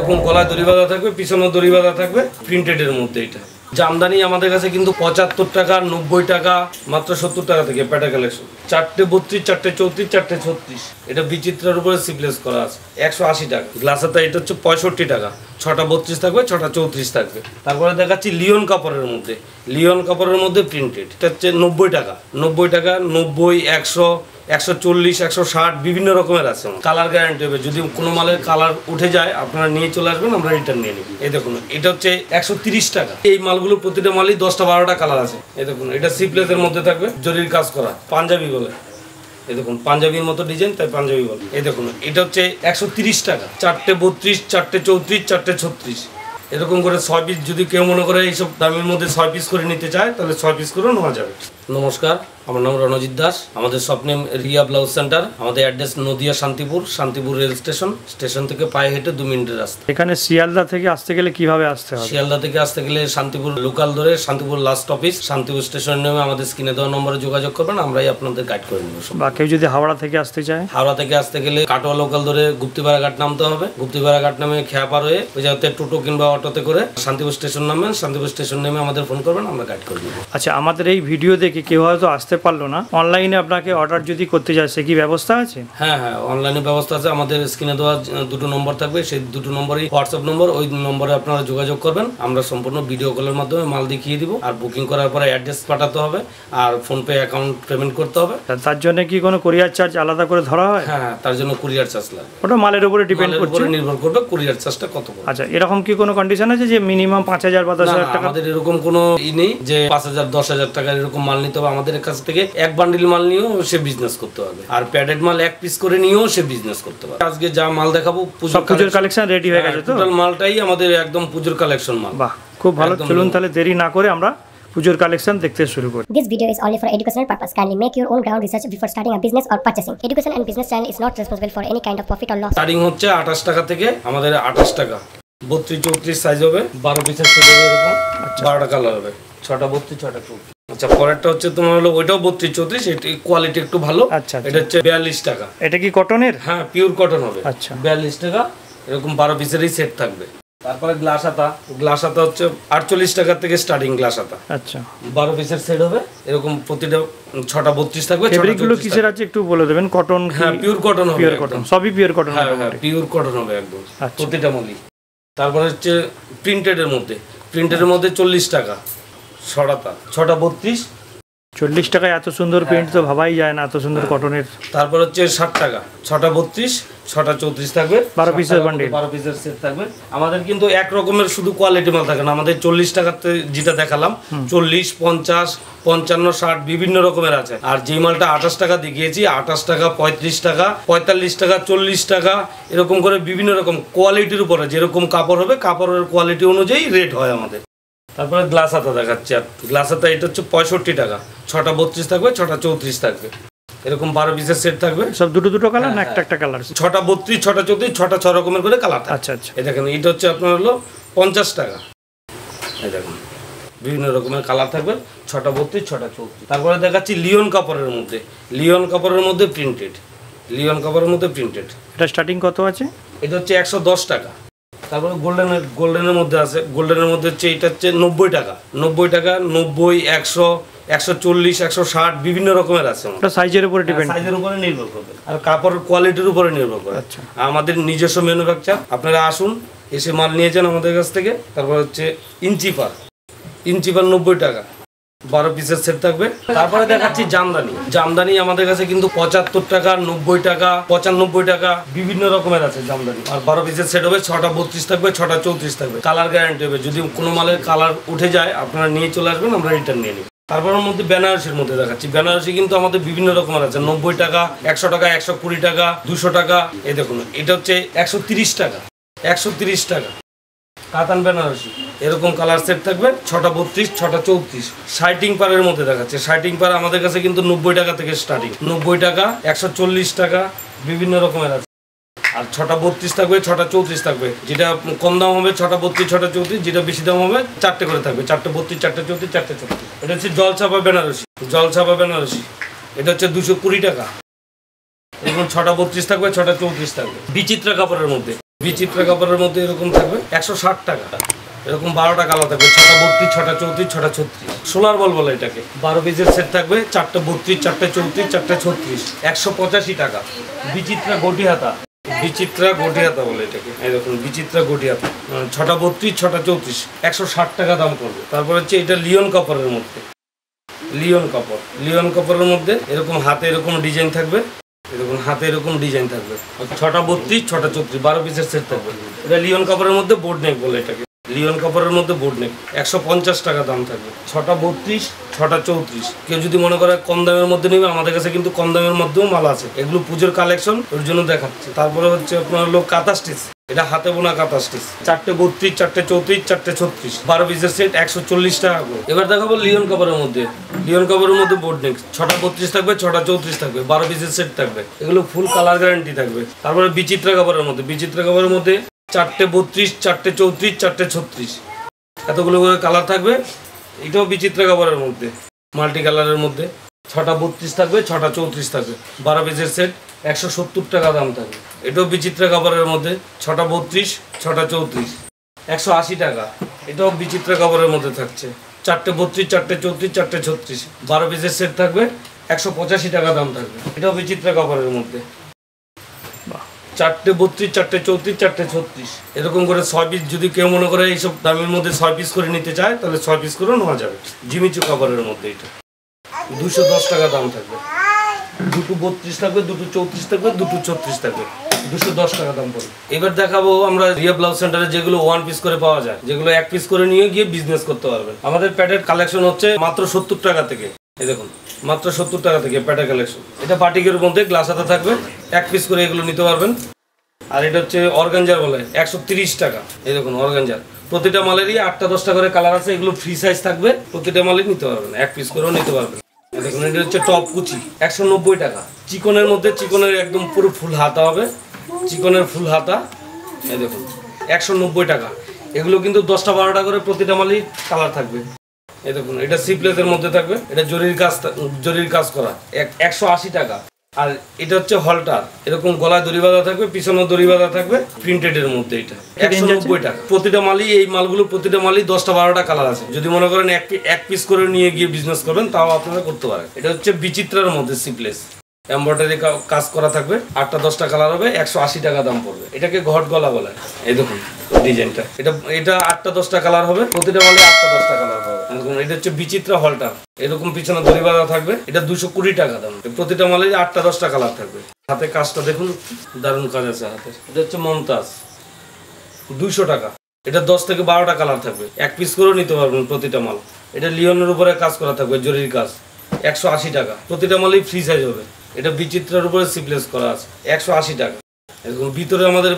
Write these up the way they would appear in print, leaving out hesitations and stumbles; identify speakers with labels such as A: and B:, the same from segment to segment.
A: এরকম গলায় দড়ি বাঁধা থাকবে, পিছনে দড়ি বাঁধা থাকবে, প্রিন্টেডের মধ্যে। এটা জামদানি আমাদের কাছে কিন্তু 75 টাকা, 90 টাকা, মাত্র 70 টাকা থেকে প্যাটা কালেকশন। 4টে 32, 4টে 34, 4টে 36। এটা বিচিত্রার উপরে সিপ্লেস করা আছে, 180 টাকা। গ্লাসাতা এটা হচ্ছে 65 টাকা, 6টা 32 থাকবে, 6টা 34 থাকবে। তারপরে দেখাচ্ছি লিওন কাপড়ের মধ্যে, লিওন কাপড়ের মধ্যে প্রিন্টেড। এটা হচ্ছে 90 টাকা, 90 টাকা, 90, 100, 140, 160 বিভিন্ন রকমের আছে। কালার গ্যারান্টি হবে, যদি কোনো মালের কালার উঠে যায় আপনারা নিয়ে চলে আসবেন, আমরা রিটার্ন নিয়ে নিব। এই দেখুন এটা হচ্ছে 130 টাকা। এই মালগুলো প্রতিটা মালই 10টা 12টা কালার আছে। এই দেখুন এটা সিপ্লেসের মধ্যে থাকবে, জরির কাজ করা, পাঞ্জাবি বলে। এই দেখুন পাঞ্জাবির মতো ডিজাইন, তাই পাঞ্জাবি বলে। এই দেখুন এটা হচ্ছে 130 টাকা, 4টে 32, 4টে 34, 4টে 36। এরকম করে 6 পিস যদি কেউ মনে করে এইসব দামের মধ্যে 6 পিস করে নিতে চায়, তাহলে 6 পিস করেও নেওয়া যাবে। নমস্কার, আমার নাম রণজিৎ দাস। আমাদের shop name Riya blouse centre. আমাদের address Nadia Shantipur rail station. Station থেকে পায়ে হেঁটে 2 মিনিটের রাস্তা।
B: এখানে শিয়ালদা থেকে আসতে গেলে কিভাবে আসতে হবে?
A: শিয়ালদা থেকে আসতে গেলে শান্তিপুর লোকাল ধরে Shantipur last office, Shantipur station নেমে আমাদের স্ক্রিনে দেওয়া নম্বরে যোগাযোগ করবেন, আমরাই আপনাদের গাইড করে নেব।
B: বা কেউ যদি হাওড়া থেকে আসতে চায়?
A: হাওড়া থেকে আসতে গেলে কাটোয়া লোকাল ধরে গুপ্তিপাড়া ঘাট নামতে হবে। গুপ্তিপাড়া ঘাট নামে খেয়া পার হয়ে ওই জায়গাতে টোটো কিংবা অটোতে করে শান্তিপুর স্টেশন নামবেন। শান্তিপুর স্টেশন নেমে আমাদের ফোন করবেন, আমরা গাইড করে দেবো।
B: আচ্ছা, আমাদের এই ভিডিও দেখে কেউ হয়তো আসতে পারলো না, অনলাইনে আপনাকে অর্ডার যদি করতে চায়, সে কি ব্যবস্থা আছে?
A: হ্যাঁ, অনলাইনে ব্যবস্থা আছে। আমাদের স্ক্রিনে দেওয়া 2টো নম্বর থাকবে, সেই 2টো নম্বরই হোয়াটসঅ্যাপ নম্বর। ওই নম্বরে আপনারা যোগাযোগ করবেন, আমরা সম্পূর্ণ ভিডিও কলের মাধ্যমে মাল দেখিয়ে দিব। আর বুকিং করার পরে অ্যাড্রেস পাঠাতে হবে আর ফোনপে অ্যাকাউন্ট পেমেন্ট করতে হবে।
B: তার জন্য কি কোনো কুরিয়ার চার্জ আলাদা করে ধরা হয়?
A: হ্যাঁ, তার জন্য কুরিয়ার চার্জ লাগে।
B: ওটা মালের উপরে ডিপেন্ড করছে,
A: নির্ভর করবে কুরিয়ার চার্জটা কত।
B: আচ্ছা, এরকম কি কোনো কন্ডিশন আছে যে মিনিমাম 5000 বা 10000 টাকা?
A: আমাদের এরকম কোনো নেই যে 5000 10,000 টাকার এরকম মাল নিতে হবে। আমাদের কাছ থেকে এক বান্ডিল মাল নিয়েও সে বিজনেস করতে হবে, আর প্যাডেড মাল 1 পিস করে নিয়েও সে বিজনেস করতে পারে। আজকে যা মাল দেখাবো পুজোর
B: কালেকশন রেডি হয়ে গেছে তো?
A: টোটাল মালটাই আমাদের একদম পুজোর কালেকশন মাল।
B: বাহ, খুব ভালো। চলুন তাহলে দেরি না করে আমরা পুজোর কালেকশন দেখতে শুরু করি।
C: This video is only for educational purpose. Kindly make your own ground research before starting a business or purchasing. Education and business channel is not responsible for any kind of profit or loss.
A: Starting হচ্ছে 28 টাকা থেকে, আমাদের 28 টাকা। 32 34 size হবে, 12 পিসের set হবে এরকম। 12টা colour হবে, 6টা 32, 6টা 34। আচ্ছা, পরেরটা হচ্ছে তোমার হলো ওইটাও 32 34, এটা কোয়ালিটি একটু ভালো।
B: আচ্ছা,
A: এটা হচ্ছে 42 টাকা।
B: এটা কি কটনের?
A: হ্যাঁ, পিওর কটন হবে।
B: আচ্ছা,
A: 42 টাকা। এরকম 12 পিসেরই সেট থাকবে। তারপরে গ্লাস হাতা হচ্ছে 48 টাকা থেকে স্টার্টিং গ্লাস হাতা।
B: আচ্ছা,
A: 12 পিসের সেট হবে এরকম, প্রতিটা 6টা 32 থাকবে।
B: ফেব্রিকগুলো কিসের আছে একটু বলে দেবেন? কটন?
A: হ্যাঁ, পিওর কটন হবে।
B: পিওর কটন, সবই পিওর কটন।
A: হ্যাঁ, পিওর কটন হবে একদম প্রতিটা মালই। তারপরে হচ্ছে প্রিন্টেডের মধ্যে 40 টাকা, 6টা 32।
B: 40 টাকায় এত সুন্দর প্রিন্ট তো ভাবাই যায় না, এত সুন্দর কটনের।
A: তারপর হচ্ছে 60 টাকা, 6টা 32, 6টা 34 থাকবে।
B: 12 পিসের বান্ডিল,
A: 12 পিসের সেট থাকবে। আমাদের কিন্তু এক রকমের শুধু কোয়ালিটি মাল থাকে না। আমাদের 40 টাকাতে যেটা দেখালাম, 40, 50, 55, 60 বিভিন্ন রকমের আছে। আর যে মালটা 28 টাকা দেখিয়েছি, 28 টাকা, 35 টাকা, 45 টাকা, 40 টাকা, এরকম করে বিভিন্ন রকম কোয়ালিটির উপরে যেরকম কাপড় হবে, কাপড়ের কোয়ালিটি অনুযায়ী রেট হয় আমাদের। তারপরে গ্লাস হাতা দেখাচ্ছি। আর গ্লাস হাতা এটা হচ্ছে 65 টাকা, 6টা 32 থাকবে, 6টা 34 থাকবে। এরকম 12 পিসের সেট থাকবে।
B: সব দুটো কালার না একটা কালার?
A: 6টা 32, 6টা 34, 6টা 6 রকমের করে কালার থাকে।
B: আচ্ছা,
A: এই দেখেন এটা হচ্ছে আপনার হলো 50 টাকা। এই দেখুন বিভিন্ন রকমের কালার থাকবে, 6টা 32, 6টা 34। তারপরে দেখাচ্ছি লিওন কাপড়ের মধ্যে প্রিন্টেড। এটা
B: স্টার্টিং কত আছে?
A: এটা হচ্ছে 110 টাকা। তারপরে গোল্ডেনের মধ্যে আছে। গোল্ডেনের মধ্যে হচ্ছে এটা হচ্ছে 90 টাকা, 90, 100, 140, 160 বিভিন্ন রকমের আছে।
B: সাইজের উপরে ডিপেন্ড,
A: সাইজের উপরে নির্ভর করবে আর কাপড়ের কোয়ালিটির উপরে নির্ভর করে।
B: আচ্ছা,
A: আমাদের নিজস্ব ম্যানুফ্যাকচার। আপনারা আসুন, এসে মাল নিয়ে যান আমাদের কাছ থেকে। তারপর হচ্ছে ইঞ্চি পার 90 টাকা, 12 পিসের সেট থাকবে। তারপরে দেখাচ্ছি জামদানি আমাদের কাছে কিন্তু 75 টাকা, 90 টাকা, 95 টাকা বিভিন্ন রকমের আছে জামদানি। আর 12 পিসের সেট হবে, 6টা 32 থাকবে, 6টা 34 থাকবে। কালার গ্যারান্টি হবে, যদি কোনো মালের কালার উঠে যায় আপনারা নিয়ে চলে আসবেন, আমরা রিটার্ন নিয়ে নিই। তারপরের মধ্যে বেনারসির মধ্যে দেখাচ্ছি। বেনারসি কিন্তু আমাদের বিভিন্ন রকমের আছে, 90 টাকা, 100 টাকা, 120 টাকা, 200 টাকা। এই দেখুন এটা হচ্ছে 130 টাকা, 130 টাকা কাতান বেনারসি। এরকম কালার সেট থাকবে, 6টা 32, 6টা 34। শাইটিং পারের মধ্যে দেখাচ্ছে। শাইটিং পার আমাদের কাছে কিন্তু 90 টাকা থেকে স্টার্টিং, 90 টাকা, 140 টাকা বিভিন্ন রকমের আছে। আর 6টা 32 থাকবে, 6টা 34 থাকবে। যেটা কম দাম হবে 6টা 32, 6টা 34, যেটা বেশি দাম হবে 4টে করে থাকবে, 4টে 32, 4টে 34, 4টে 34। এটা হচ্ছে জলছাপা বেনারসি। এটা হচ্ছে 220 টাকা। এরকম 6টা 32 থাকবে, 6টা 34 থাকবে। বিচিত্রা কাপড়ের মধ্যে বিচিত্রা কাপড়ের মধ্যে এরকম থাকবে 160 টাকা। এরকম 12টা কালার থাকবে, 6টা 32, 6টা 34, 6টা 36। সোলার বল বলে এটাকে। 12 পিসের সেট থাকবে, 4টা 32, 4টা 34, 4টা 36, 185 টাকা। বিচিত্রা গটি হাতা, বিচিত্রা গটি হাতা বলে এটাকে। এই দেখুন বিচিত্রা গটি হাতা, 6টা 32, 6টা 34, 160 টাকা দাম পড়বে। তারপর হচ্ছে এটা লিওন কাপড়ের মধ্যে, লিওন কাপড়। লিওন কাপড়ের মধ্যে এরকম হাতে এরকম ডিজাইন থাকবে, এরকম হাতে এরকম ডিজাইন থাকবে, 6টা 32, 6টা 34, 12 পিসের সেট থাকবে। এটা লিওন কাপড়ের মধ্যে বোর্ড নেক বলে এটাকে। লিওন কাপড়ের মধ্যে বোর্ড নেক, 150 টাকা দাম থাকবে। 6টা 32, 6টা 34। কেউ যদি মনে করে কম দামের মধ্যে নেবে, আমাদের কাছে কিন্তু কম দামের মধ্যেও মাল আছে। এগুলো পুজোর কালেকশন, ওর জন্য দেখাচ্ছি। তারপরে হচ্ছে আপনার হলো কাঁথা স্টিচ। এটা হাতে বোনা কাঁথা স্টিচ, 4টে 32, 4টে 34, 4টে 36, 12 পিসের সেট, 140 টাকা করে। এবার দেখাবো লিওন কাপড়ের মধ্যে। লিওন কাপড়ের মধ্যে বোর্ড নেক, 6টা 32 থাকবে, 6টা 34 থাকবে, 12 পিসের সেট থাকবে। এগুলো ফুল কালার গ্যারান্টি থাকবে। তারপরে বিচিত্রা কাপড়ের মধ্যে, বিচিত্রা কাপড়ের মধ্যে 4টে 32, 4টে 34, 4টে 36, এতগুলো করে কালার থাকবে। এটাও বিচিত্রা কাপড়ের মধ্যে, মাল্টি কালারের মধ্যে, 6টা 32 থাকবে, 6টা 34 থাকবে, 12 পিসের সেট, 170 টাকা দাম থাকবে। এটাও বিচিত্রা কাপড়ের মধ্যে, 6টা 32, 6টা 34, 180 টাকা। এটাও বিচিত্রা কাপড়ের মধ্যে থাকছে, 4টে 32, 4টে 34, 4টে 36, 12 পিসের সেট থাকবে, 185 টাকা দাম থাকবে। এটাও বিচিত্রা কাপড়ের মধ্যে, 4টে 32, 4টে 34, 4টে 36। এরকম করে 6 পিস যদি কেউ মনে করে এইসব দামের মধ্যে 6 পিস করে নিতে চায়, তাহলে 6 পিস করেও নেওয়া যাবে। জিমিচু কাপড়ের মধ্যে এটা 210 টাকা দাম থাকবে। দুটো 32 থাকবে, দুটো 34 থাকবে, দুটো 36 থাকবে, 210 টাকা দাম পড়বে। এবার দেখাবো আমরা রিয়া ব্লাউজ সেন্টারে যেগুলো 1 পিস করে পাওয়া যায়, যেগুলো 1 পিস করে নিয়ে গিয়ে বিজনেস করতে পারবেন। আমাদের প্যাডের কালেকশন হচ্ছে মাত্র 70 টাকা থেকে। এই দেখুন মাত্র 70 টাকা থেকে প্যাডের কালেকশন। এটা বাটিকের মধ্যে গ্লাস হাতা থাকবে, 1 পিস করে এগুলো নিতে পারবেন। আর এটা হচ্ছে অর্গানজার বলে, 130 টাকা। এই দেখুন অর্গানজার, প্রতিটা মালেরই 8টা 10টা করে কালার আছে। এগুলো ফ্রি সাইজ থাকবে, প্রতিটা মালই নিতে পারবেন, 1 পিস করেও নিতে পারবেন। দেখুন এটা হচ্ছে টপ কুচি, 190 টাকা। চিকনের মধ্যে, চিকনের একদম পুরো ফুল হাতা হবে, চিকনের ফুল হাতা। এই দেখুন 190 টাকা। এগুলো কিন্তু 10টা 12টা করে প্রতিটা মালই কালার থাকবে। এই দেখুন এটা সিপ্লেসের মধ্যে থাকবে, এটা জরির কাজ করা, 180 টাকা। আর এটা হচ্ছে হলটার, এরকম গলায় দড়ি বাঁধা থাকবে, পিছনে দড়ি বাঁধা থাকবে, প্রিন্টেড এর মধ্যে। এটা 190 টাকা। প্রতিটা মালই, এই মালগুলো প্রতিটা মালই 10টা 12টা কালার আছে। যদি মনে করেন এক পিস করে নিয়ে গিয়ে বিজনেস করবেন, তাও আপনারা করতে পারেন। এটা হচ্ছে বিচিত্রার মধ্যে সিপ্লেস, এমব্রয়ডারি কাজ করা থাকবে, 8টা 10টা কালার হবে, 180 টাকা দাম পড়বে। এটাকে ঘট গলা বলে। এই দেখুন ডিজাইনটা, এটা 8টা 10টা কালার হবে, প্রতিটা মালে 8টা 10টা কালার হবে। এটা হচ্ছে বিচিত্রা হলটার, এরকম পিছনে দড়ি বাঁধা থাকবে। এটা 220 টাকা দাম। প্রতিটা মালে 8টা 10টা কালার থাকবে। হাতে কাজটা দেখুন, দারুণ কাজ আছে হাতে। এটা হচ্ছে মমতাজ, 200 টাকা। এটা 10 থেকে 12টা কালার থাকবে, 1 পিস করেও নিতে পারবেন প্রতিটা মাল। এটা লিওনের উপরে কাজ করা থাকবে, জরির কাজ, 180 টাকা। প্রতিটা মালই ফ্রি সাইজ হবে। এটা বিচিত্রার উপরে সিপ্লেস করা আছে, 180 টাকা। এরকম ভিতরে আমাদের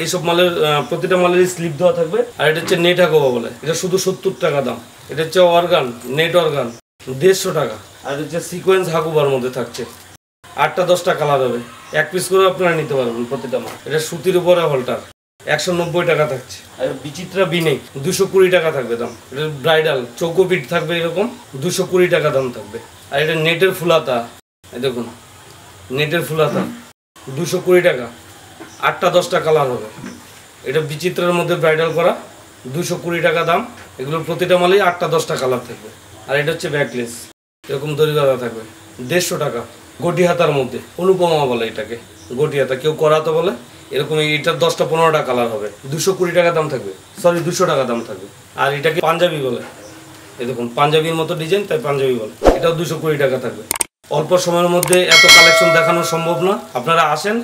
A: এইসব মালের প্রতিটা মালের স্লিপ দেওয়া থাকবে। আর এটা হচ্ছে নেট হাকোবা বলে, এটা শুধু 70 টাকা দাম। এটা হচ্ছে অর্গান, নেট অর্গান, 150 টাকা। আর হচ্ছে সিকোয়েন্স হাকুবার মধ্যে থাকছে, 8টা 10টা কালার হবে, 1 পিস করে আপনারা নিতে পারবেন প্রতিটা মাল। এটা সুতির উপরে হলটার, 190 টাকা থাকছে। আর বিচিত্রা বিনেক 220 টাকা থাকবে দাম। এটা ব্রাইডাল চৌকো পিঠ থাকবে, এরকম 220 টাকা দাম থাকবে। আর এটা নেটের ফুলাতা, দেখুন নেটের ফুলাতা, 220 টাকা, 8টা 10টা কালার হবে। এটা বিচিত্রার মধ্যে ব্রাইডাল করা, 220 টাকা দাম। এগুলোর প্রতিটা মালেই 8টা 10টা কালার থাকবে। আর এটা হচ্ছে ব্যাকলেস, এরকম দড়ি বাঁধা থাকবে, 150 টাকা। গটি হাতার মধ্যে অনুপমা বলে এটাকে, গটি হাতা, কেউ করাতো বলে। এরকম এটার 10টা 15টা কালার হবে, 220 টাকা দাম থাকবে, 200 টাকা দাম থাকবে। আর এটাকে পাঞ্জাবি বলে, এই দেখুন পাঞ্জাবির মতো ডিজাইন, তাই পাঞ্জাবি বলে। এটাও 220 টাকা থাকবে। অল্প সময়ের মধ্যে এত কালেকশন দেখানো সম্ভব না। আপনারা আসেন,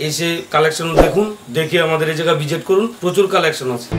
A: এসে কালেকশন দেখুন, দেখে আমাদের এই জায়গা ভিজিট করুন, প্রচুর কালেকশন আছে।